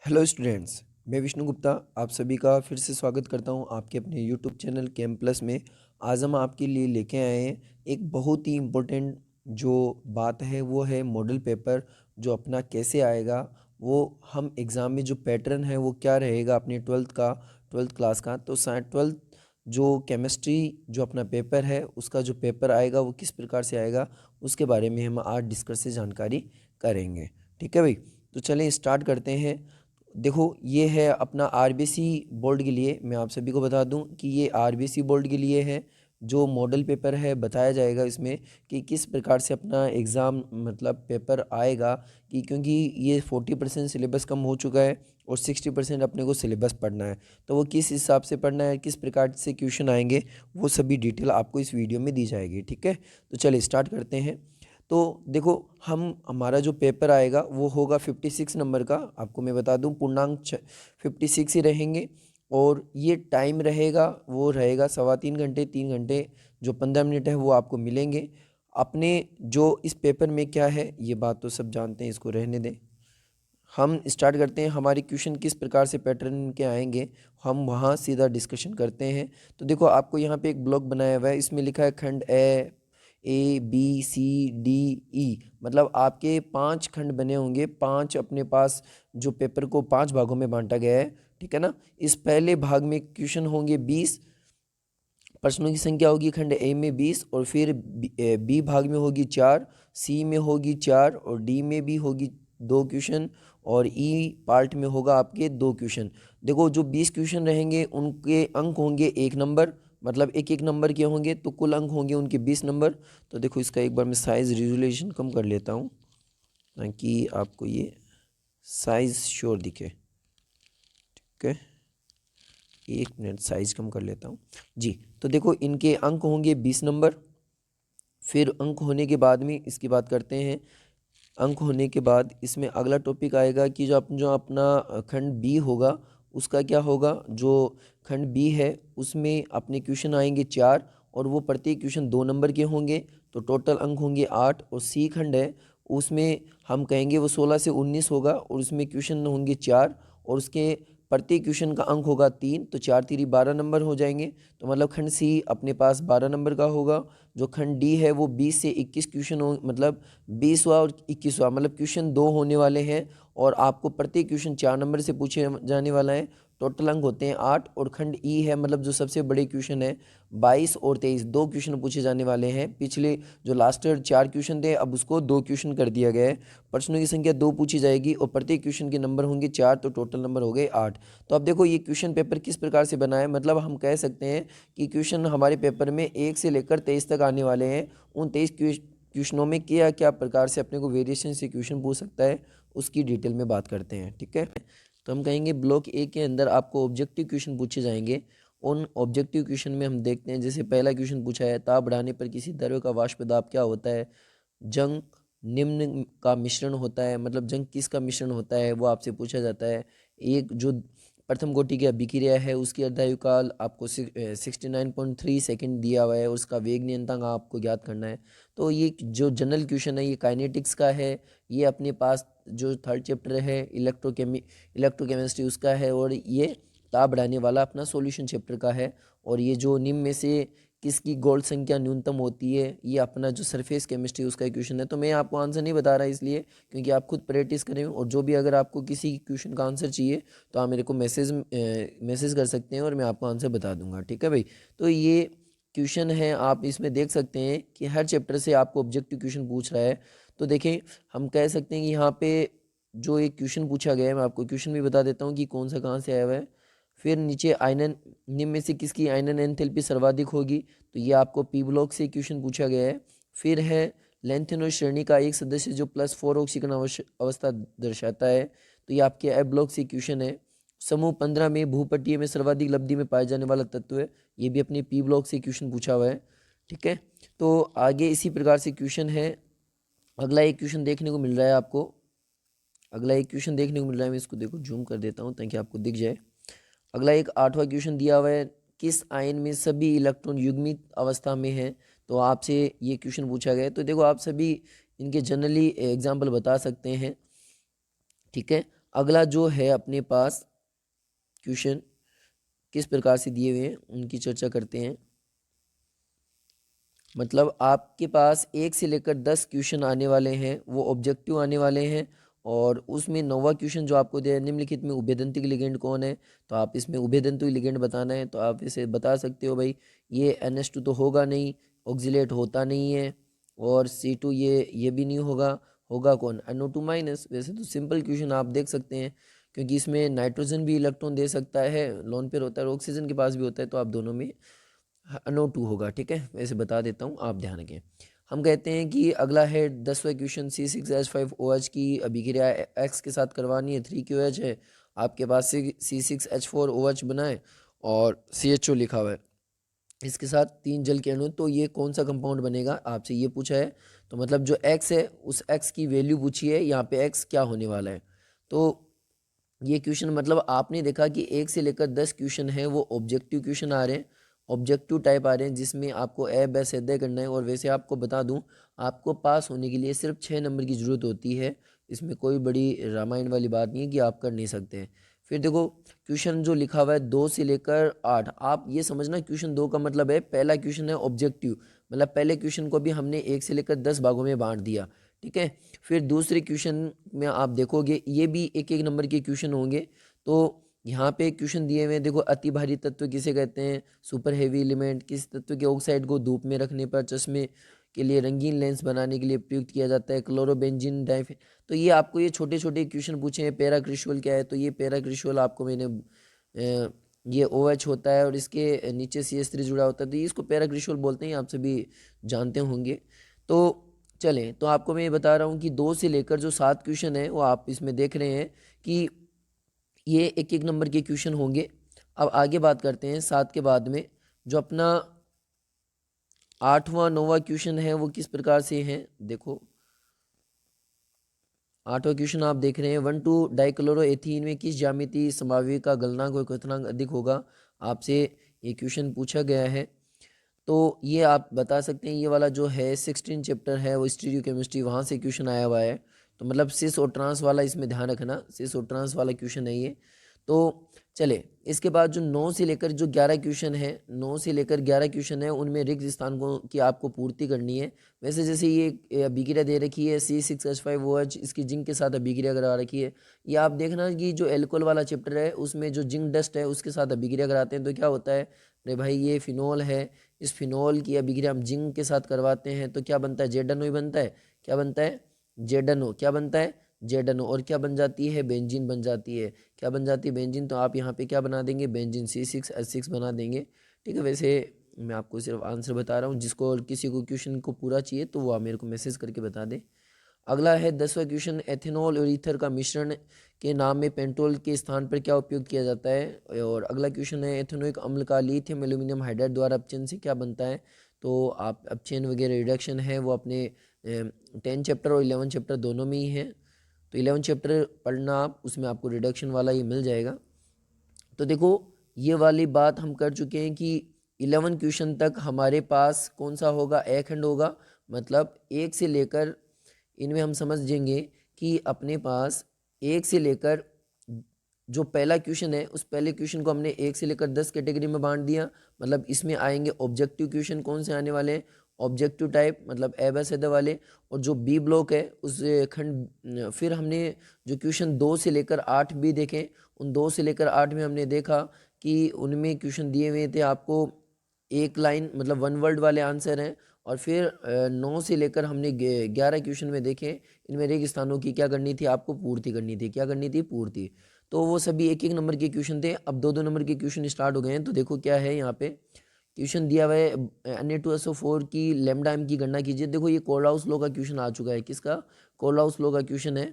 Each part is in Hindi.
हेलो स्टूडेंट्स, मैं विष्णु गुप्ता आप सभी का फिर से स्वागत करता हूं आपके अपने यूट्यूब चैनल कैम प्लस में। आज हम आपके लिए लेके आए हैं एक बहुत ही इम्पोर्टेंट जो बात है वो है मॉडल पेपर जो अपना कैसे आएगा। वो हम एग्ज़ाम में जो पैटर्न है वो क्या रहेगा अपने ट्वेल्थ क्लास का। तो ट्वेल्थ जो केमिस्ट्री जो अपना पेपर है उसका जो पेपर आएगा वो किस प्रकार से आएगा उसके बारे में हम आज डिस्कस से जानकारी करेंगे। ठीक है भाई, तो चलें स्टार्ट करते हैं। देखो ये है अपना आरबीसी बोर्ड के लिए। मैं आप सभी को बता दूं कि ये आरबीसी बोर्ड के लिए है जो मॉडल पेपर है। बताया जाएगा इसमें कि किस प्रकार से अपना एग्ज़ाम मतलब पेपर आएगा कि क्योंकि ये 40% सिलेबस कम हो चुका है और 60% अपने को सिलेबस पढ़ना है। तो वो किस हिसाब से पढ़ना है, किस प्रकार से क्वेश्चन आएंगे, वो सभी डिटेल आपको इस वीडियो में दी जाएगी। ठीक है, तो चलिए स्टार्ट करते हैं। तो देखो हमारा जो पेपर आएगा वो होगा 56 नंबर का। आपको मैं बता दूं पूर्णांक 56 ही रहेंगे और ये टाइम रहेगा वो रहेगा 3.25 घंटे 3 घंटे जो 15 मिनट है वो आपको मिलेंगे। अपने जो इस पेपर में क्या है ये बात तो सब जानते हैं, इसको रहने दें। हम स्टार्ट करते हैं हमारे क्वेश्चन किस प्रकार से पैटर्न के आएंगे, हम वहाँ सीधा डिस्कशन करते हैं। तो देखो आपको यहाँ पे एक ब्लॉक बनाया हुआ है, इसमें लिखा है खंड A B C D E। मतलब आपके 5 खंड बने होंगे, 5 अपने पास जो पेपर को 5 भागों में बांटा गया है। ठीक है ना। इस पहले भाग में क्वेश्चन होंगे 20, प्रश्नों की संख्या होगी खंड ए में 20 और फिर बी भाग में होगी 4, सी में होगी 4 और डी में भी होगी 2 क्वेश्चन और ई पार्ट में होगा आपके 2 क्वेश्चन। देखो जो 20 क्वेश्चन रहेंगे उनके अंक होंगे 1 नंबर, मतलब एक एक नंबर के होंगे तो कुल अंक होंगे उनके 20 नंबर। तो देखो इसका एक बार मैं साइज़ रिजोल्यूशन कम कर लेता हूँ ताकि आपको ये साइज़ श्योर दिखे। ठीक है, 1 मिनट साइज़ कम कर लेता हूँ जी। तो देखो इनके अंक होंगे 20 नंबर। फिर अंक होने के बाद में इसकी बात करते हैं। अंक होने के बाद इसमें अगला टॉपिक आएगा कि जो अपना खंड बी होगा उसका क्या होगा। जो खंड बी है उसमें अपने क्वेश्चन आएंगे 4 और वो प्रत्येक क्वेश्चन 2 नंबर के होंगे तो टोटल अंक होंगे 8। और सी खंड है उसमें हम कहेंगे वो 16 से 19 होगा और उसमें क्वेश्चन होंगे 4 और उसके प्रत्येक क्वेश्चन का अंक होगा 3 तो 4 3 12 नंबर हो जाएंगे। तो मतलब खंड सी अपने पास 12 नंबर का होगा। जो खंड डी है वो 20 से 21 क्वेश्चन हो, मतलब 20वां और 21वां मतलब क्वेश्चन 2 होने वाले हैं और आपको प्रत्येक क्वेश्चन 4 नंबर से पूछे जाने वाला है। टोटल अंक होते हैं 8। और खंड ई है मतलब जो सबसे बड़े क्वेश्चन है 22 और 23 2 क्वेश्चन पूछे जाने वाले हैं। पिछले जो लास्ट 4 क्वेश्चन थे अब उसको 2 क्वेश्चन कर दिया गया है। प्रश्नों की संख्या 2 पूछी जाएगी और प्रत्येक क्वेश्चन के नंबर होंगे 4 तो टोटल नंबर हो गए 8। तो अब देखो ये क्वेश्चन पेपर किस प्रकार से बना है, मतलब हम कह सकते हैं कि क्वेश्चन हमारे पेपर में 1 से लेकर 23 तक आने वाले हैं। उन 23 क्वेश्चनों में क्या क्या प्रकार से अपने को वेरिएशन से क्वेश्चन पूछ सकता है उसकी डिटेल में बात करते हैं। ठीक है, तो हम कहेंगे ब्लॉक ए के अंदर आपको ऑब्जेक्टिव क्वेश्चन पूछे जाएंगे। उन ऑब्जेक्टिव क्वेश्चन में हम देखते हैं जैसे पहला क्वेश्चन पूछा है ताप बढ़ाने पर किसी द्रव्य का वाष्प दाब क्या होता है। जंग निम्न का मिश्रण होता है, मतलब जंग किसका मिश्रण होता है वो आपसे पूछा जाता है। एक जो प्रथम कोटि की अभिक्रिया है उसकी अर्धायु काल आपको 69.3 सेकेंड दिया हुआ है और उसका वेग नियंत्रण आपको ज्ञात करना है। तो ये जो जनरल क्वेश्चन है ये काइनेटिक्स का है। ये अपने पास जो थर्ड चैप्टर है इलेक्ट्रोकेमिस्ट्री उसका है और ये ताप बढ़ाने वाला अपना सॉल्यूशन चैप्टर का है। और ये जो निम्न में से किसकी गोल्ड संख्या न्यूनतम होती है ये अपना जो सरफेस केमिस्ट्री उसका क्वेश्चन है। तो मैं आपको आंसर नहीं बता रहा इसलिए क्योंकि आप खुद प्रैक्टिस करें और जो भी अगर आपको किसी क्वेश्चन का आंसर चाहिए तो आप मेरे को मैसेज कर सकते हैं और मैं आपको आंसर बता दूंगा। ठीक है भाई, तो ये क्वेश्चन है आप इसमें देख सकते हैं कि हर चैप्टर से आपको ऑब्जेक्टिव क्वेश्चन पूछ रहा है। तो देखें हम कह सकते हैं कि यहाँ पे जो एक क्वेश्चन पूछा गया है मैं आपको क्वेश्चन भी बता देता हूँ कि कौन सा कहाँ से आया हुआ है। फिर नीचे आयनन निम्न में से किसकी आयनन एंथैल्पी सर्वाधिक होगी, तो ये आपको पी ब्लॉक से क्वेश्चन पूछा गया है। फिर है लेंथेनोइड श्रेणी का एक सदस्य जो +4 ऑक्सीकरण अवस्था दर्शाता है, तो ये आपके ए ब्लॉक से क्वेश्चन है। समूह 15 में भूपटीय में सर्वाधिक लब्धि में पाए जाने वाला तत्व है, ये भी अपने पी ब्लॉक से क्वेश्चन पूछा हुआ है। ठीक है, तो आगे इसी प्रकार से क्वेश्चन है। अगला एक क्वेश्चन देखने को मिल रहा है आपको, अगला एक क्वेश्चन देखने को मिल रहा है, मैं इसको देखो जूम कर देता हूँ ताकि आपको दिख जाए। अगला एक 8वां क्वेश्चन दिया हुआ है किस आयन में सभी इलेक्ट्रॉन युग्मित अवस्था में है। तो आपसे ये क्वेश्चन पूछा गया है। तो देखो आप सभी इनके जनरली एग्जाम्पल बता सकते हैं। ठीक है, अगला जो है अपने पास क्वेश्चन किस प्रकार से दिए हुए हैं उनकी चर्चा करते हैं। मतलब आपके पास 1 से लेकर 10 क्वेश्चन आने वाले हैं, वो ऑब्जेक्टिव आने वाले हैं। और उसमें 9वां क्वेश्चन जो आपको दिया है, निम्नलिखित में उभयदंतिक लिगेंड कौन है। तो आप इसमें उभयदंतिक लिगेंड बताना है, तो आप इसे बता सकते हो भाई ये NH2 तो होगा नहीं, ऑक्जिलेट होता नहीं है, और C2 ये भी नहीं होगा। होगा कौन, NO2 माइनस। वैसे तो सिंपल क्वेश्चन आप देख सकते हैं, क्योंकि इसमें नाइट्रोजन भी इलेक्ट्रॉन दे सकता है, लोन पेयर होता है, और ऑक्सीजन के पास भी होता है, तो आप दोनों में NO2 होगा। ठीक है, वैसे बता देता हूँ, आप ध्यान रखें। हम कहते हैं कि अगला है 10वां क्वेश्चन, C6H5OH की अभिक्रिया X के साथ करवानी है, 3QH है, आपके पास C6H4OH बना है और CHO लिखा हुआ है, इसके साथ 3 जल के अणु, तो ये कौन सा कंपाउंड बनेगा, आपसे ये पूछा है। तो मतलब जो X है उस X की वैल्यू पूछी है, यहाँ पे X क्या होने वाला है। तो ये क्वेश्चन मतलब आपने देखा कि 1 से लेकर 10 क्वेश्चन है वो ऑब्जेक्टिव क्वेश्चन आ रहे हैं, ऑब्जेक्टिव टाइप आ रहे हैं, जिसमें आपको ए बस अध्यय करना है। और वैसे आपको बता दूं, आपको पास होने के लिए सिर्फ 6 नंबर की ज़रूरत होती है, इसमें कोई बड़ी रामायण वाली बात नहीं है कि आप कर नहीं सकते हैं। फिर देखो क्वेश्चन जो लिखा हुआ है 2 से लेकर 8, आप ये समझना क्वेश्चन 2 का मतलब है पहला क्वेश्चन है ऑब्जेक्टिव, मतलब पहले क्वेश्चन को भी हमने 1 से लेकर 10 भागों में बांट दिया। ठीक है, फिर दूसरे क्वेश्चन में आप देखोगे ये भी एक एक नंबर के क्वेश्चन होंगे। तो यहाँ पे क्वेश्चन दिए हुए हैं, देखो अति भारी तत्व किसे कहते हैं, सुपर हेवी एलिमेंट, किस तत्व के ऑक्साइड को धूप में रखने पर चश्मे के लिए रंगीन लेंस बनाने के लिए प्रयुक्त किया जाता है, क्लोरोबेंजीन डाइफ। तो ये आपको ये छोटे छोटे क्वेश्चन पूछे हैं। पैरा क्रिस्टल क्या है, तो ये पैरा क्रिस्टल आपको मैंने ये OH होता है और इसके नीचे CH3 जुड़ा होता है, तो ये इसको पैरा क्रिस्टल बोलते हैं, आप सभी जानते होंगे। तो चलें, तो आपको मैं ये बता रहा हूँ कि 2 से लेकर जो 7 क्वेश्चन है वो आप इसमें देख रहे हैं कि ये एक एक नंबर के क्वेश्चन होंगे। अब आगे बात करते हैं 7 के बाद में जो अपना 8वां 9वां क्वेश्चन है वो किस प्रकार से है। देखो 8वां क्वेश्चन आप देख रहे हैं, 1,2 डाइक्लोरोएथीन में किस ज्यामिति समभावी का गलनांक और क्वथनांक अधिक होगा, आपसे ये क्वेश्चन पूछा गया है। तो ये आप बता सकते हैं, ये वाला जो है 16 चैप्टर है वो स्टीरियो केमिस्ट्री, वहाँ से क्वेश्चन आया हुआ है। तो मतलब सिस और ट्रांस वाला इसमें ध्यान रखना, सिस और ट्रांस वाला क्वेश्चन है ये। तो चले, इसके बाद जो 9 से लेकर जो 11 क्वेश्चन है, 9 से लेकर 11 क्वेश्चन है, उनमें रिक्त स्थानों की आपको पूर्ति करनी है। वैसे जैसे ये अभिक्रिया दे रखी है C6H5OH, इसकी जिंक के साथ अभिक्रिया करा रखी है। ये आप देखना कि जो एल्कोहल वाला चैप्टर है उसमें जो जिंक डस्ट है उसके साथ अभिक्रिया कराते हैं, तो क्या होता है, अरे भाई ये फिनोल है, इस फिनोल की अभिक्रिया हम जिंक के साथ करवाते हैं, तो क्या बनता है, जेडनो ही बनता है। क्या बनता है, जेडनो। क्या बनता है, जेडनो। और क्या बन जाती है, बेंजीन बन जाती है। क्या बन जाती है, बेंजीन। तो आप यहाँ पे क्या बना देंगे, बेंजीन C6H6 बना देंगे। ठीक है, वैसे मैं आपको सिर्फ आंसर बता रहा हूँ, जिसको और किसी को क्वेश्चन को पूरा चाहिए तो वो आप मेरे को मैसेज करके बता दे। अगला है 10वां क्वेश्चन, एथेनॉल और ईथर का मिश्रण के नाम में पेंटोल के स्थान पर क्या उपयोग किया जाता है। और अगला क्वेश्चन है, एथेनोइक अम्ल का लिथियम एल्यूमिनियम हाइड्राइड द्वारा अपचयन से क्या बनता है। तो आप अपचयन वगैरह रिडक्शन है वो अपने 10 चैप्टर और 11 चैप्टर दोनों में ही है। तो 11 चैप्टर पढ़ना आप, उसमें आपको रिडक्शन वाला ये मिल जाएगा। तो देखो ये वाली बात हम कर चुके हैं कि 11 क्वेश्चन तक हमारे पास कौन सा होगा, एक खंड होगा। मतलब 1 से लेकर, इनमें हम समझेंगे कि अपने पास 1 से लेकर जो पहला क्वेश्चन है उस पहले क्वेश्चन को हमने 1 से लेकर 10 कैटेगरी में बांट दिया। मतलब इसमें आएंगे ऑब्जेक्टिव क्वेश्चन, कौन से आने वाले हैं, ऑब्जेक्टिव टाइप, मतलब ए बस अदर वाले। और जो बी ब्लॉक है उस खंड, फिर हमने जो क्वेश्चन 2 से लेकर 8 भी देखे, उन 2 से लेकर 8 में हमने देखा कि उनमें क्वेश्चन दिए हुए थे आपको एक लाइन, मतलब वन वर्ड वाले आंसर हैं। और फिर 9 से लेकर हमने 11 क्वेश्चन में देखे, इनमें रिक्त स्थानों की क्या करनी थी, आपको पूर्ति करनी थी। क्या करनी थी, पूर्ति। तो वो सभी एक एक नंबर के क्वेश्चन थे। अब दो दो नंबर के क्वेश्चन स्टार्ट हो गए हैं। तो देखो क्या है यहाँ पे क्वेश्चन दिया हुआ है, Na2SO4 की लैम्डा एम की गणना कीजिए। देखो ये कोल्हाउस लॉ का क्वेश्चन आ चुका है, किसका, कोल्हाउस लॉ का क्वेश्चन है।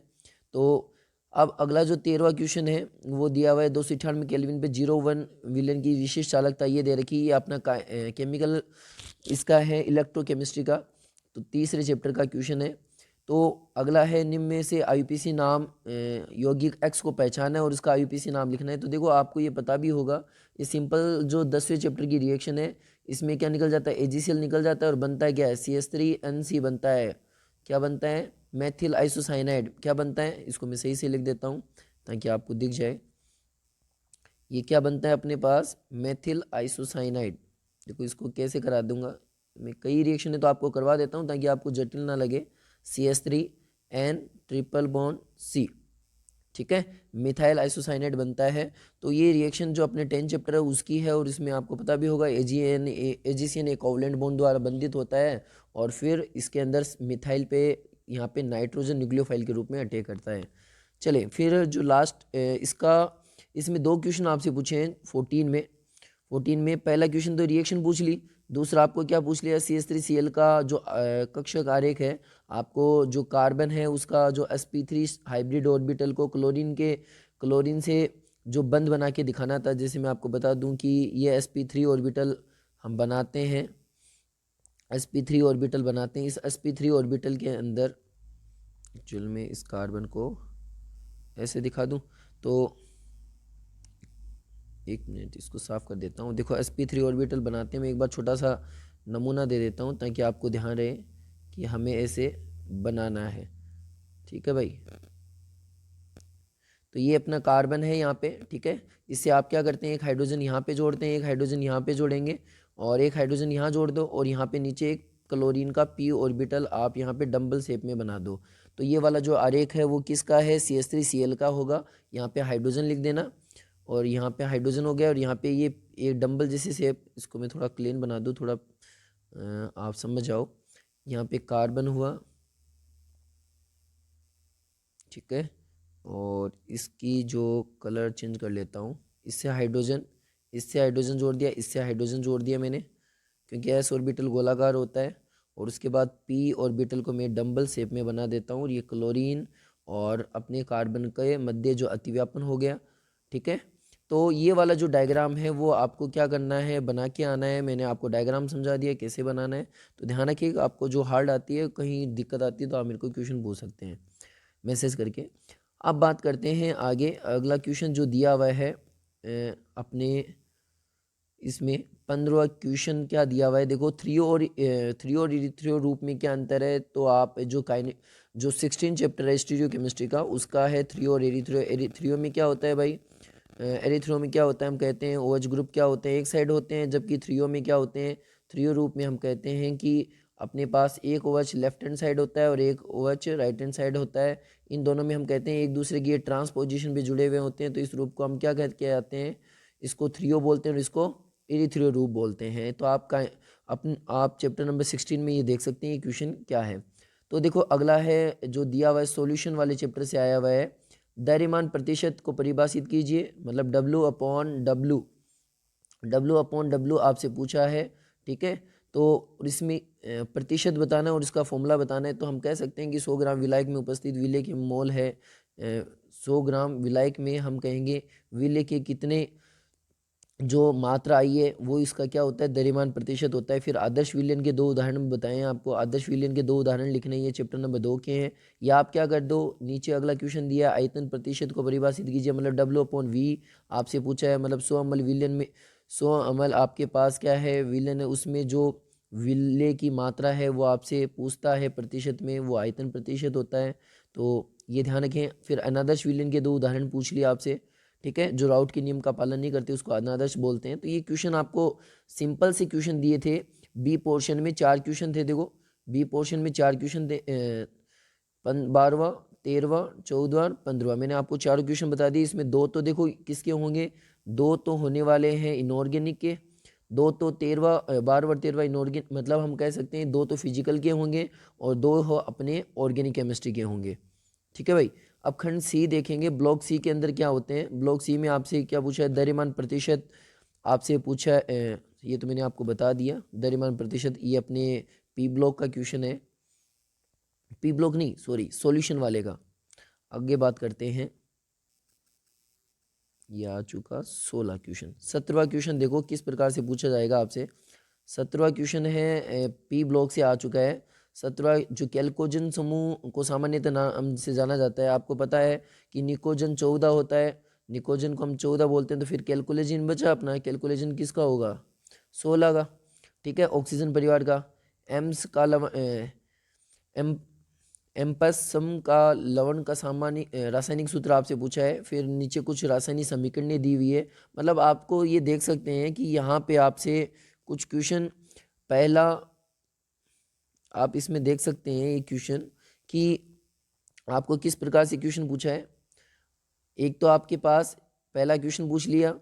तो अब अगला जो 13वां क्वेश्चन है वो दिया हुआ है 298 केल्विन पे 0,1 विलेन की विशिष्ट चालकता ये दे रखी है। ये अपना केमिकल इसका है, इलेक्ट्रोकेमिस्ट्री का। तो तीसरे चैप्टर का क्वेश्चन है। तो अगला है, निम्न में से IUPAC नाम यौगिक X को पहचाना है और उसका IUPAC नाम लिखना है। तो देखो आपको ये पता भी होगा, ये सिंपल जो 10वें चैप्टर की रिएक्शन है, इसमें क्या निकल जाता है, AgCl निकल जाता है और बनता है क्या है, CH3NC बनता है। क्या बनता है, मेथिल आइसोसाइनाइड। क्या बनता है, इसको मैं सही से लिख देता हूँ ताकि आपको दिख जाए। ये क्या बनता है अपने पास, मेथिल आइसोसाइनाइड। देखो इसको कैसे करा दूंगा मैं, कई रिएक्शन है तो आपको करवा देता हूँ ताकि आपको जटिल ना लगे। CH3N ट्रिपल बॉन्ड C, ठीक है, मिथाइल आइसोसाइनाइड बनता है। तो ये रिएक्शन जो अपने 10 चैप्टर है उसकी है, और इसमें आपको पता भी होगा AgCN एक कोवलेंट बॉन्ड द्वारा बंधित होता है, और फिर इसके अंदर मिथाइल पे यहाँ पे नाइट्रोजन न्यूक्लियोफाइल के रूप में अटैक करता है। चले फिर जो लास्ट इसका, इसमें 2 क्वेश्चन आपसे पूछे हैं 14 में पहला क्वेश्चन तो रिएक्शन पूछ ली, दूसरा आपको क्या पूछ लिया, CH3Cl का जो कक्षक आरेख है, आपको जो कार्बन है उसका जो sp3 हाइब्रिड ऑर्बिटल को क्लोरीन से जो बंद बना के दिखाना था। जैसे मैं आपको बता दूं कि ये sp3 ऑर्बिटल हम बनाते हैं, sp3 ऑर्बिटल बनाते हैं। इस sp3 ऑर्बिटल के अंदर एक्चुअल में इस कार्बन को ऐसे दिखा दूं तो 1 मिनट इसको साफ कर देता हूँ। देखो sp3 ऑर्बिटल बनाते हैं, मैं एक बार छोटा सा नमूना दे देता हूँ ताकि आपको ध्यान रहे कि हमें ऐसे बनाना है, ठीक है भाई। तो ये अपना कार्बन है यहाँ पे, ठीक है। इससे आप क्या करते हैं, एक हाइड्रोजन यहाँ पे जोड़ते हैं, एक हाइड्रोजन यहाँ पे जोड़ेंगे, और एक हाइड्रोजन यहाँ जोड़ दो, और यहाँ पे नीचे एक क्लोरीन का p ऑर्बिटल आप यहाँ पे डंबल शेप में बना दो। तो ये वाला जो आरेख है वो किसका है, CH3Cl का होगा। यहाँ पे हाइड्रोजन लिख देना, और यहाँ पे हाइड्रोजन हो गया, और यहाँ पे ये एक डंबल जैसी शेप, इसको मैं थोड़ा क्लीन बना दूँ, थोड़ा आप समझ जाओ। यहाँ पे कार्बन हुआ, ठीक है, और इसकी जो कलर चेंज कर लेता हूँ, इससे हाइड्रोजन जोड़ दिया, इससे हाइड्रोजन जोड़ दिया मैंने, क्योंकि s ऑर्बिटल गोलाकार होता है। और उसके बाद p ऑर्बिटल को मैं डंबल शेप में बना देता हूँ, और ये क्लोरीन और अपने कार्बन के मध्य जो अतिव्यापन हो गया, ठीक है। तो ये वाला जो डायग्राम है वो आपको क्या करना है, बना के आना है। मैंने आपको डायग्राम समझा दिया कैसे बनाना है। तो ध्यान रखिएगा, आपको जो हार्ड आती है, कहीं दिक्कत आती है तो आप मेरे को क्वेश्चन पूछ सकते हैं मैसेज करके। अब बात करते हैं आगे, अगला क्वेश्चन जो दिया हुआ है अपने इसमें 15वां क्वेश्चन क्या दिया हुआ है। देखो थ्री और इरिथ्रियो रूप में क्या अंतर है। तो आप जो 16 चैप्टर है स्टीरियो केमिस्ट्री का, उसका है थ्रियो और एरिथ्रियो। एरिथ्रियो में क्या होता है भाई, एरिथ्रियो में क्या होता है, हम कहते हैं OH ग्रुप क्या होते हैं, एक साइड होते हैं, जबकि थ्रियो में क्या होते हैं, थ्रियो रूप में हम कहते हैं कि अपने पास एक OH लेफ्ट हैंड साइड होता है और एक OH राइट हैंड साइड होता है। इन दोनों में हम कहते हैं एक दूसरे की ट्रांसपोजिशन भी जुड़े हुए होते हैं। तो इस रूप को हम क्या कहते आते हैं, इसको थ्रियो बोलते हैं और इसको एरिथ्रियो रूप बोलते हैं। तो आप चैप्टर नंबर 16 में ये देख सकते हैं ये क्वेश्चन क्या है। तो देखो अगला है जो दिया हुआ है, सॉल्यूशन वाले चैप्टर से आया हुआ है। द्रव्यमान प्रतिशत को परिभाषित कीजिए, मतलब W/W आपसे पूछा है, ठीक है। तो इसमें प्रतिशत बताना है और इसका फॉर्मूला बताना है। तो हम कह सकते हैं कि 100 ग्राम विलायक में उपस्थित विलेय के मोल है, 100 ग्राम विलायक में हम कहेंगे विलेय के कितने जो मात्रा आई है वो इसका क्या होता है, द्रव्यमान प्रतिशत होता है। फिर आदर्श विलयन के 2 उदाहरण बताएं आपको, आदर्श विलयन के 2 उदाहरण लिखने, ये चैप्टर नंबर 2 के हैं। या आप क्या कर दो, नीचे अगला क्वेश्चन दिया आयतन प्रतिशत को परिभाषित कीजिए, मतलब W/V आपसे पूछा है। मतलब 100 अमल विलयन में 100 अमल आपके पास क्या है विलयन है, उसमें जो विलेय की मात्रा है वो आपसे पूछता है प्रतिशत में, वो आयतन प्रतिशत होता है। तो ये ध्यान रखें। फिर अनादर्श विलयन के 2 उदाहरण पूछ लिए आपसे, ठीक है। जो राउट के नियम का पालन नहीं करते उसको अनादर्श बोलते हैं। तो ये क्वेश्चन आपको सिंपल से क्वेश्चन दिए थे। बी पोर्शन में 4 क्वेश्चन थे। देखो बी पोर्शन में 4 क्वेश्चन थे, 12वां 13वां 14वां और 15वां। मैंने आपको 4 क्वेश्चन बता दिए। इसमें 2 तो देखो किसके होंगे, 2 तो होने वाले हैं इनऑर्गेनिक के, 2 तो 12वां और 13वां इनऑर्गेनिक, मतलब हम कह सकते हैं 2 तो फिजिकल के होंगे और 2 हो अपने ऑर्गेनिक केमिस्ट्री के होंगे, ठीक है भाई। अब खंड सी देखेंगे, ब्लॉक सी के अंदर क्या होते हैं। ब्लॉक सी में आपसे क्या पूछा है, द्रव्यमान प्रतिशत आपसे पूछा है। ये तो मैंने आपको बता दिया द्रव्यमान प्रतिशत, ये अपने पी ब्लॉक का क्वेश्चन है, पी ब्लॉक नहीं सॉरी सॉल्यूशन वाले का। आगे बात करते हैं, ये आ चुका 16 क्वेश्चन। 17वां क्वेश्चन देखो किस प्रकार से पूछा जाएगा आपसे। 17वां क्वेश्चन है पी ब्लॉक से आ चुका है। 17वां जो कैल्कोजन समूह को सामान्यतः नाम से जाना जाता है, आपको पता है कि निकोजन 14 होता है, निकोजन को हम 14 बोलते हैं। तो फिर कैल्कुलेजन बचा अपना, कैल्कुलेजन किसका होगा 16 का, ठीक है। ऑक्सीजन परिवार का एम्स का एम एम्पस सम का लवण का सामान्य रासायनिक सूत्र आपसे पूछा है। फिर नीचे कुछ रासायनिक समीकरणें दी हुई है। मतलब आपको ये देख सकते हैं कि यहाँ पे आपसे कुछ क्वेश्चन, पहला आप इसमें देख सकते हैं ये क्वेश्चन कि आपको किस प्रकार से क्वेश्चन पूछा है। एक तो आपके पास पहला क्वेश्चन पूछ लिया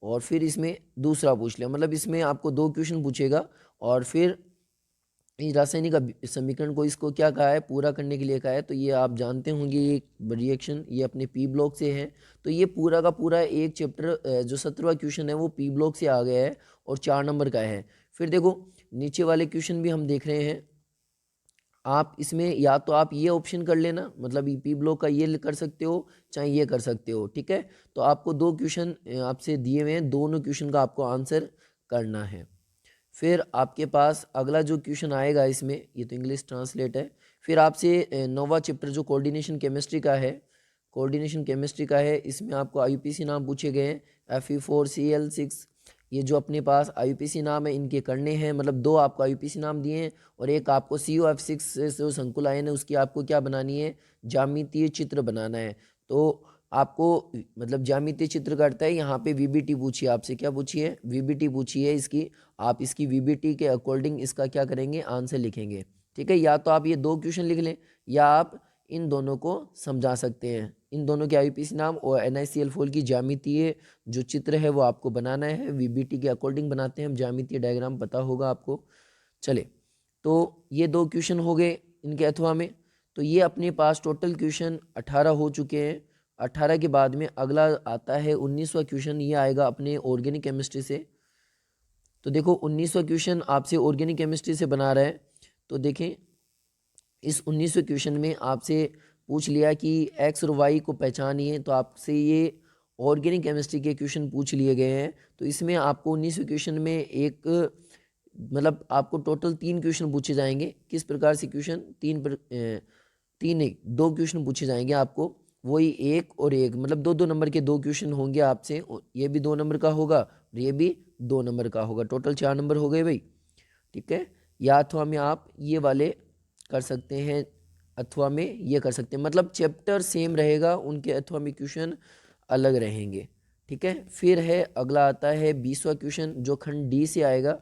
और फिर इसमें दूसरा पूछ लिया, मतलब इसमें आपको दो क्वेश्चन पूछेगा और फिर इस रासायनिक समीकरण को इसको क्या कहा है, पूरा करने के लिए कहा है। तो ये आप जानते होंगे, ये रिएक्शन ये अपने पी ब्लॉक से है। तो ये पूरा का पूरा एक चैप्टर जो 17वां क्वेश्चन है वो पी ब्लॉक से आ गया है और 4 नंबर का है। फिर देखो नीचे वाले क्वेश्चन भी हम देख रहे हैं। आप इसमें या तो आप ये ऑप्शन कर लेना, मतलब पी ब्लॉक का ये कर सकते हो, चाहे ये कर सकते हो, ठीक है। तो आपको दो क्वेश्चन आपसे दिए हुए हैं, दोनों क्वेश्चन का आपको आंसर करना है। फिर आपके पास अगला जो क्वेश्चन आएगा इसमें, ये तो इंग्लिश ट्रांसलेट है। फिर आपसे नौवां चैप्टर जो कोऑर्डिनेशन केमिस्ट्री का है, कोऑर्डिनेशन केमिस्ट्री का है, इसमें आपको आईयूपीसी नाम पूछे गए हैं Fe4Cl6। ये जो अपने पास आईयूपीसी नाम है इनके करने हैं, मतलब दो आपको आईयूपीसी नाम दिए हैं और एक आपको COF6 से जो संकुल आयन है उसकी आपको क्या बनानी है, ज्यामितीय चित्र बनाना है। तो आपको मतलब ज्यामितीय चित्र करता है, यहाँ पे वीबीटी पूछी है आपसे, क्या पूछी है, वीबीटी पूछी है इसकी। आप इसकी वीबीटी के अकॉर्डिंग इसका क्या करेंगे, आंसर लिखेंगे, ठीक है। या तो आप ये दो क्वेश्चन लिख लें या आप इन दोनों को समझा सकते हैं। इन दोनों के आईयूपीसी नाम और NaCl4 की ज्यामितीय जो चित्र है वो आपको बनाना है, वीबीटी के अकॉर्डिंग बनाते हैं हम, ज्यामितीय डायग्राम पता होगा आपको। चले, तो ये दो क्वेश्चन हो गए इनके अथवा में। तो ये अपने पास टोटल क्वेश्चन 18 हो चुके हैं। 18 के बाद में अगला आता है 19वां क्वेश्चन, ये आएगा अपने ऑर्गेनिक केमिस्ट्री से। तो देखो 19वां क्वेश्चन आपसे ऑर्गेनिक केमिस्ट्री से बना रहा है। तो देखें इस 19वें क्वेश्चन में आपसे पूछ लिया कि एक्स और वाई को पहचानिए, तो आपसे ये ऑर्गेनिक केमिस्ट्री के क्वेश्चन पूछ लिए गए हैं। तो इसमें आपको 19वें क्वेश्चन में एक मतलब आपको टोटल 3 क्वेश्चन पूछे जाएंगे। किस प्रकार से क्वेश्चन, तीन नहीं, 2 क्वेश्चन पूछे जाएंगे आपको, वही एक और एक, मतलब 2-2 नंबर के 2 क्वेश्चन होंगे आपसे। ये भी 2 नंबर का होगा और ये भी 2 नंबर का होगा, टोटल 4 नंबर हो गए भाई, ठीक है। या अथवा में आप ये वाले कर सकते हैं, अथवा में ये कर सकते हैं, मतलब चैप्टर सेम रहेगा, उनके अथवा में क्वेश्चन अलग रहेंगे, ठीक है। फिर है अगला आता है 20वां क्वेश्चन जो खंड डी से आएगा।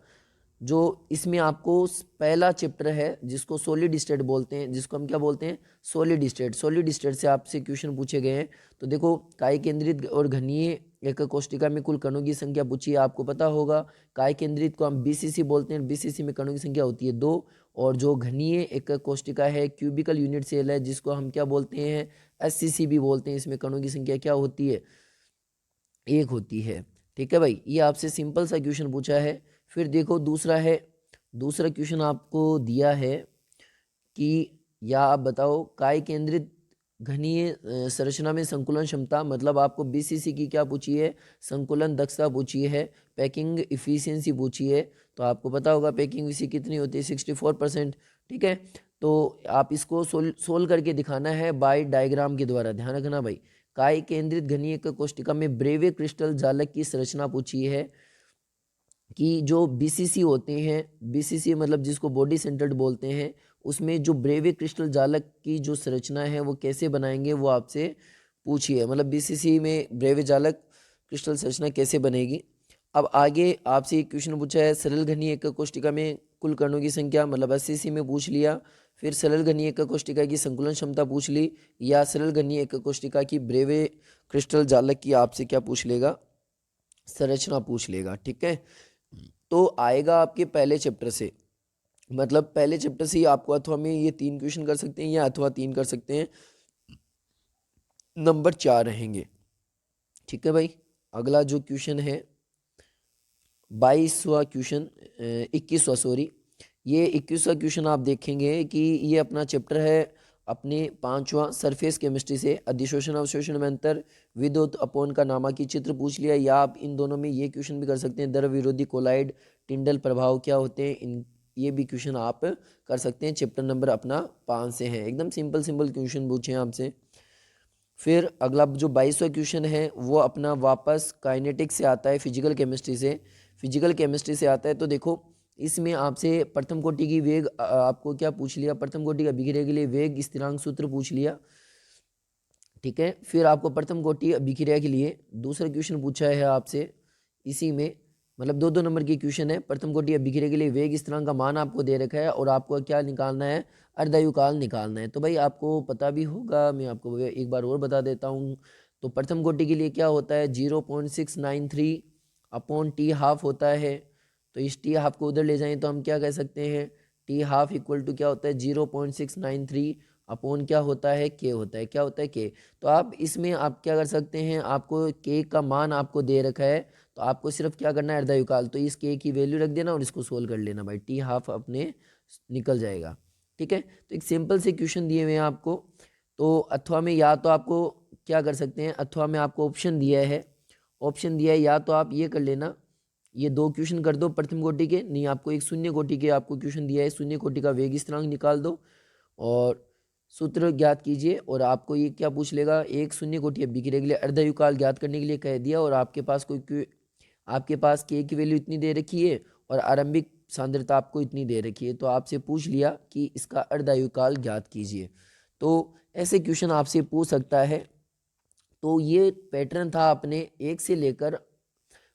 जो इसमें आपको पहला चैप्टर है जिसको सॉलिड स्टेट बोलते हैं, जिसको हम क्या बोलते हैं, सॉलिड स्टेट। सॉलिड स्टेट से आपसे क्वेश्चन पूछे गए हैं। तो देखो काय केंद्रित और घनीय एक कोष्टिका में कुल कणों की संख्या पूछी है, आपको पता होगा। काय केंद्रित को हम BCC बोलते हैं, BCC में कणों की संख्या होती है 2। और जो घनीय एक कोष्टिका है, क्यूबिकल यूनिट सेल है, जिसको हम क्या बोलते हैं, SCC भी बोलते हैं, इसमें कणों की संख्या क्या होती है, 1 होती है, ठीक है भाई। ये आपसे सिंपल सा क्वेश्चन पूछा है। फिर देखो दूसरा है, दूसरा क्वेश्चन आपको दिया है कि या आप बताओ काय केंद्रित घनीय संरचना में संकुलन क्षमता, मतलब आपको BCC की क्या पूछी है, संकुलन दक्षता पूछी है, पैकिंग इफिशियंसी पूछी है। तो आपको पता होगा पैकिंग इफिशियंसी कितनी होती है, 64%, ठीक है। तो आप इसको सोल्व करके दिखाना है बाय डायग्राम के द्वारा, ध्यान रखना भाई। काय केंद्रित घनीय कोष्टिका में ब्रेवे क्रिस्टल जालक की संरचना पूछी है कि जो BCC होते हैं, BCC मतलब जिसको बॉडी सेंटर्ड बोलते हैं, उसमें जो ब्रेवे क्रिस्टल जालक की जो संरचना है वो कैसे बनाएंगे वो आपसे पूछी है, मतलब BCC में ब्रेवे जालक क्रिस्टल संरचना कैसे बनेगी। अब आगे आपसे एक क्वेश्चन पूछा है सरल घनीय एक कोष्टिका में कुल कणों की संख्या, मतलब SCC में पूछ लिया। फिर सरल घनीय एक कोष्टिका की संकुलन क्षमता पूछ ली, या सरल घनीय एक कोष्टिका की ब्रेवे क्रिस्टल जालक की आपसे क्या पूछ लेगा, संरचना पूछ लेगा, ठीक है। तो आएगा आपके पहले चैप्टर से, मतलब पहले चैप्टर से ही आपको अथवा में ये 3 क्वेश्चन कर सकते हैं या अथवा 3 कर सकते हैं, नंबर 4 रहेंगे, ठीक है भाई। अगला जो क्वेश्चन है 22वां क्वेश्चन, 21वां सॉरी, ये 21वां क्वेश्चन आप देखेंगे कि ये अपना चैप्टर है अपने 5वां सरफेस केमिस्ट्री से, अधिशोषण अवशोषण में अंतर, विद्युत अपोन का नामा की चित्र पूछ लिया। या आप इन दोनों में ये क्वेश्चन भी कर सकते हैं, द्रव विरोधी कोलाइड टिंडल प्रभाव क्या होते हैं, इन ये भी क्वेश्चन आप कर सकते हैं। चैप्टर नंबर अपना 5 से है, एकदम सिंपल सिंपल क्वेश्चन पूछे हैं आपसे। फिर अगला जो 22वां क्वेश्चन है वो अपना वापस काइनेटिक्स से आता है, फिजिकल केमिस्ट्री से, फिजिकल केमिस्ट्री से आता है। तो देखो इसमें आपसे प्रथम कोटि की वेग आपको क्या पूछ लिया, प्रथम कोटि का अभिक्रिया के लिए वेग स्थिरांक सूत्र पूछ लिया, ठीक है। फिर आपको प्रथम कोटि अभिक्रिया के लिए दूसरा क्वेश्चन पूछा है आपसे इसी में, मतलब दो दो नंबर की क्वेश्चन है। प्रथम कोटि अभिक्रिया के लिए वेग स्थिरांक का मान आपको दे रखा है और आपको क्या निकालना है, अर्धायुकाल निकालना है। तो भाई आपको पता भी होगा, मैं आपको एक बार और बता देता हूँ। तो प्रथम कोटि के लिए क्या होता है, 0.693 अपॉन टी हाफ होता है। तो इस टी हाफ को उधर ले जाएं तो हम क्या कह सकते हैं, टी हाफ इक्वल टू क्या होता है, 0.693 अपॉन क्या होता है, के होता है, क्या होता है, के। तो आप इसमें आप क्या कर सकते हैं, आपको के का मान आपको दे रखा है, तो आपको सिर्फ क्या करना है, अर्धायुकाल। तो इस के की वैल्यू रख देना और इसको सोल्व कर लेना भाई, टी हाफ अपने निकल जाएगा, ठीक है। तो एक सिंपल से क्वेश्चन दिए हुए हैं आपको। तो अथवा में या तो आपको क्या कर सकते हैं, अथवा में आपको ऑप्शन दिया है, ऑप्शन दिया है, या तो आप ये कर लेना, ये दो क्वेश्चन कर दो प्रथम कोटि के, नहीं आपको एक शून्य कोटि के आपको क्वेश्चन दिया है, शून्य कोटि का वेग स्थिरांक निकाल दो और सूत्र ज्ञात कीजिए। और आपको ये क्या पूछ लेगा, एक शून्य कोटि अभिक्रिया के लिए अर्धायुकाल ज्ञात करने के लिए कह दिया, और आपके पास आपके पास के की वैल्यू इतनी दे रखी है और आरंभिक सांद्रता आपको इतनी दे रखी है। तो आपसे पूछ लिया कि इसका अर्धायुकाल ज्ञात कीजिए। तो ऐसे क्वेश्चन आपसे पूछ सकता है। तो ये पैटर्न था अपने 1 से लेकर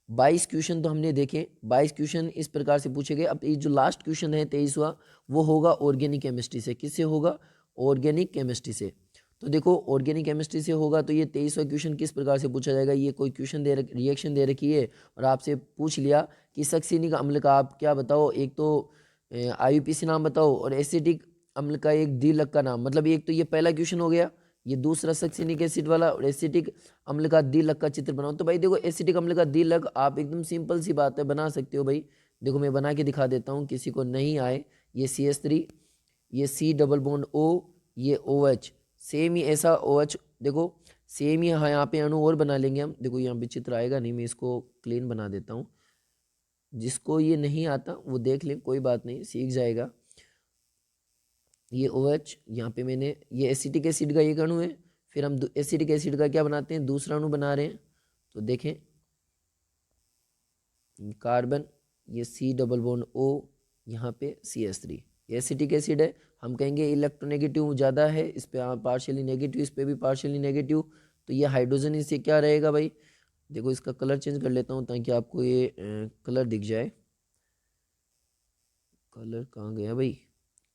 22 क्वेश्चन तो हमने देखे, 22 क्वेश्चन इस प्रकार से पूछे गए। अब ये जो लास्ट क्वेश्चन है 23वां, वो होगा ऑर्गेनिक केमिस्ट्री से। किससे होगा, ऑर्गेनिक केमिस्ट्री से। तो देखो ऑर्गेनिक केमिस्ट्री से होगा, तो ये 23वां क्वेश्चन किस प्रकार से पूछा जाएगा, ये कोई क्वेश्चन रिएक्शन दे रखी है और आपसे पूछ लिया कि सक्सिनिक अम्ल का आप क्या बताओ, एक तो IUPAC नाम बताओ और एसिटिक अम्ल का एक द्विलक का नाम। मतलब एक तो ये पहला क्वेश्चन हो गया, ये दूसरा सक्सिनिक एसिड वाला, और एसिटिक अम्ल का द्विलक का चित्र बनाओ। तो भाई देखो एसिटिक अम्ल का द्विलक आप एकदम सिंपल सी बात है बना सकते हो भाई। देखो मैं बना के दिखा देता हूँ, किसी को नहीं आए, ये CH3, ये C डबल बॉन्ड O, ये OH, सेम ही ऐसा OH, देखो सेम ही यहाँ पे अणु और बना लेंगे हम। देखो यहाँ पे चित्र आएगा नहीं, मैं इसको क्लीन बना देता हूँ, जिसको ये नहीं आता वो देख ले, कोई बात नहीं, सीख जाएगा। ये OH यहाँ पे मैंने, ये एसिटिक एसिड का एक अणु है, फिर हम एसिटिक एसिड का क्या बनाते हैं, दूसरा अणु बना रहे हैं। तो देखें कार्बन, ये C डबल बॉन्ड O, यहाँ पे CH3, एसिटिक एसिड है। हम कहेंगे इलेक्ट्रोनेगेटिव ज़्यादा है, इस पे पार्शियली नेगेटिव, इस पे भी पार्शियली नेगेटिव। तो ये हाइड्रोजन इससे क्या रहेगा भाई, देखो इसका कलर चेंज कर लेता हूँ ताकि आपको ये कलर दिख जाए। कलर कहाँ गया भाई,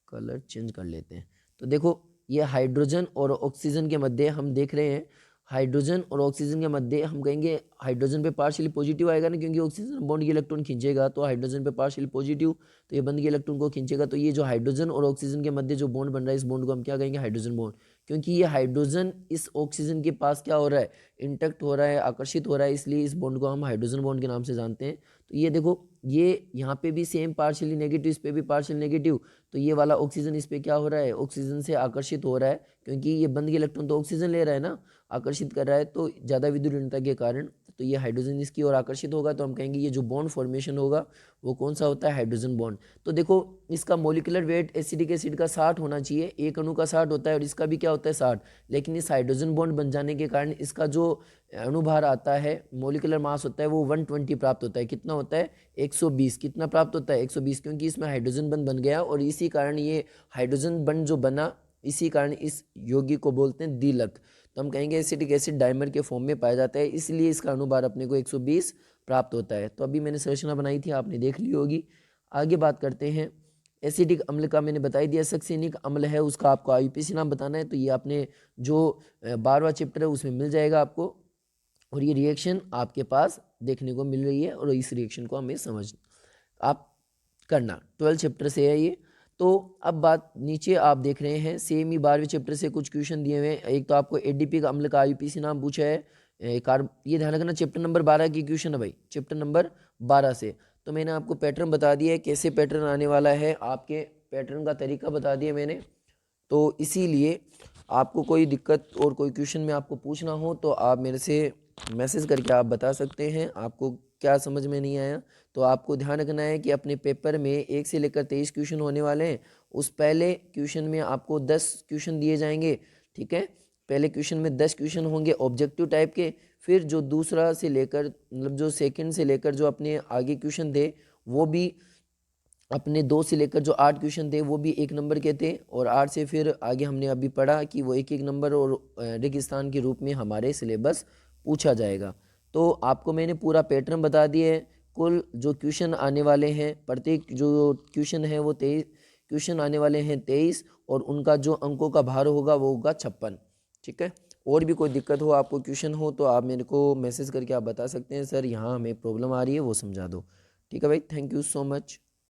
कलर चेंज कर लेते हैं। तो देखो ये हाइड्रोजन और ऑक्सीजन के मध्य हम देख रहे हैं, हाइड्रोजन और ऑक्सीजन के मध्य हम कहेंगे हाइड्रोजन पे पार्शियली पॉजिटिव आएगा ना, क्योंकि ऑक्सीजन बॉन्ड के इलेक्ट्रॉन खींचेगा, तो हाइड्रोजन पे पार्शियली पॉजिटिव, तो ये बंद के इलेक्ट्रॉन को खींचेगा। तो ये जो हाइड्रोजन और ऑक्सीजन के मध्य जो बॉन्ड बन रहा है, इस बॉन्ड को हम क्या कहेंगे, हाइड्रोजन बॉन्ड। क्योंकि ये हाइड्रोजन इस ऑक्सीजन के पास क्या हो रहा है, इंटैक्ट हो रहा है, आकर्षित हो रहा है, इसलिए इस बॉन्ड को हम हाइड्रोजन बॉन्ड के नाम से जानते हैं। तो ये देखो ये यहाँ पे भी सेम पार्शियली नेगेटिव, इस पे भी पार्शियल नेगेटिव। तो ये वाला ऑक्सीजन इस पे क्या हो रहा है, ऑक्सीजन से आकर्षित हो रहा है, क्योंकि ये बंद के इलेक्ट्रॉन तो ऑक्सीजन ले रहा है ना, आकर्षित कर रहा है, तो ज़्यादा विद्युत ऋणता के कारण तो ये हाइड्रोजन इसकी ओर आकर्षित होगा। तो हम कहेंगे ये जो बॉन्ड फॉर्मेशन होगा वो कौन सा होता है, हाइड्रोजन बॉन्ड। तो देखो इसका मोलिकुलर वेट एसिडिक एसिड का 60 होना चाहिए, एक अणु का 60 होता है और इसका भी क्या होता है 60। लेकिन इस हाइड्रोजन बॉन्ड बन जाने के कारण इसका जो अणुभार आता है, मोलिकुलर मास होता है, वो 120 प्राप्त होता है। कितना होता है, 120। कितना प्राप्त होता है, 120, क्योंकि इसमें हाइड्रोजन बंध बन गया और इसी कारण ये हाइड्रोजन बंध जो बना, इसी कारण इस यौगिक को बोलते हैं द्विलक। तो हम कहेंगे एसिटिक एसिड डाइमर के फॉर्म में पाया जाता है, इसलिए इसका अणुभार अपने को 120 प्राप्त होता है। तो अभी मैंने संरचना बनाई थी, आपने देख ली होगी। आगे बात करते हैं एसिडिक अम्ल का, मैंने बता ही दिया सक्सिनिक अम्ल है, उसका आपको IUPAC नाम बताना है। तो ये आपने जो 12वां चैप्टर है उसमें मिल जाएगा आपको, और ये रिएक्शन आपके पास देखने को मिल रही है और इस रिएक्शन को हमें समझ आप करना, 12 चैप्टर से है ये। तो अब बात नीचे आप देख रहे हैं, सेम ही 12वें चैप्टर से कुछ क्वेश्चन दिए हुए हैं। एक तो आपको ADP का अम्ल का IUPAC नाम पूछा है, ये ध्यान रखना चैप्टर नंबर 12 की क्वेश्चन है भाई, चैप्टर नंबर 12 से। तो मैंने आपको पैटर्न बता दिया है, कैसे पैटर्न आने वाला है, आपके पैटर्न का तरीका बता दिया मैंने। तो इसीलिए आपको कोई दिक्कत और कोई क्वेश्चन में आपको पूछना हो तो आप मेरे से मैसेज करके आप बता सकते हैं, आपको क्या समझ में नहीं आया। तो आपको ध्यान रखना है कि अपने पेपर में 1 से लेकर 23 क्वेश्चन होने वाले हैं। उस पहले क्वेश्चन में आपको 10 क्वेश्चन दिए जाएंगे, ठीक है। पहले क्वेश्चन में 10 क्वेश्चन होंगे ऑब्जेक्टिव टाइप के, फिर जो दूसरा से लेकर मतलब जो सेकंड से लेकर जो अपने आगे क्वेश्चन थे वो भी अपने 2 से लेकर जो 8 क्वेश्चन थे वो भी 1 नंबर के थे, और 8 से फिर आगे हमने अभी पढ़ा कि वो 1-1 नंबर और रेगिस्तान के रूप में हमारे सिलेबस पूछा जाएगा। तो आपको मैंने पूरा पैटर्न बता दिया है। कुल जो क्वेश्चन आने वाले हैं, प्रत्येक जो क्वेश्चन है वो 23 क्वेश्चन आने वाले हैं 23, और उनका जो अंकों का भार होगा वो होगा 56। ठीक है। और भी कोई दिक्कत हो, आपको क्वेश्चन हो, तो आप मेरे को मैसेज करके आप बता सकते हैं, सर यहाँ हमें प्रॉब्लम आ रही है, वो समझा दो। ठीक है भाई, थैंक यू सो मच।